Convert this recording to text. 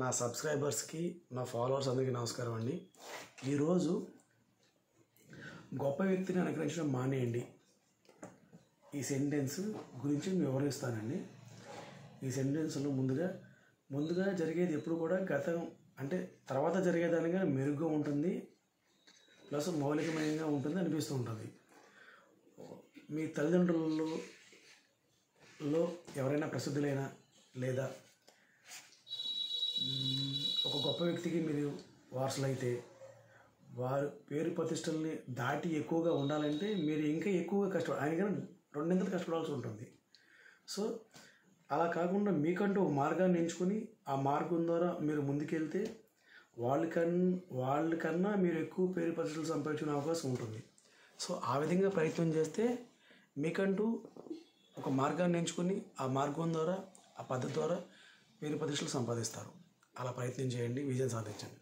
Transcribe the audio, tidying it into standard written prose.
నా సబ్స్క్రైబర్స్కి, నా ఫాలోవర్స్ అందరికీ నమస్కారం అండి. ఈరోజు గొప్ప వ్యక్తిని అనుకరించడం మానేయండి ఈ సెంటెన్స్ గురించి వివరిస్తానండి. ఈ సెంటెన్స్లో ముందుగా జరిగేది ఎప్పుడు కూడా గతం అంటే తర్వాత జరిగేదానిగా మెరుగ్గా ఉంటుంది, ప్లస్ మౌలికమయంగా ఉంటుంది అనిపిస్తూ ఉంటుంది. మీ తల్లిదండ్రులలో ఎవరైనా ప్రసిద్ధులైన లేదా ఒక గొప్ప వ్యక్తికి మీరు వారసులైతే వారు పేరు ప్రతిష్టల్ని దాటి ఎక్కువగా ఉండాలంటే మీరు ఇంకా ఎక్కువగా కష్టపడాలి. ఆయన కానీ రెండింతలు కష్టపడాల్సి ఉంటుంది. సో అలా కాకుండా మీకంటూ ఒక మార్గాన్ని ఎంచుకొని ఆ మార్గం ద్వారా మీరు ముందుకెళ్తే వాళ్ళకన్నా మీరు ఎక్కువ పేరు ప్రతిష్టలు సంపాదించుకునే అవకాశం ఉంటుంది. సో ఆ విధంగా ప్రయత్నం చేస్తే మీకంటూ ఒక మార్గాన్ని ఎంచుకొని ఆ మార్గం ద్వారా, ఆ పద్ధతి ద్వారా పేరు ప్రతిష్టలు సంపాదిస్తారు. అలా ప్రయత్నం చేయండి, విజయం సాధించండి.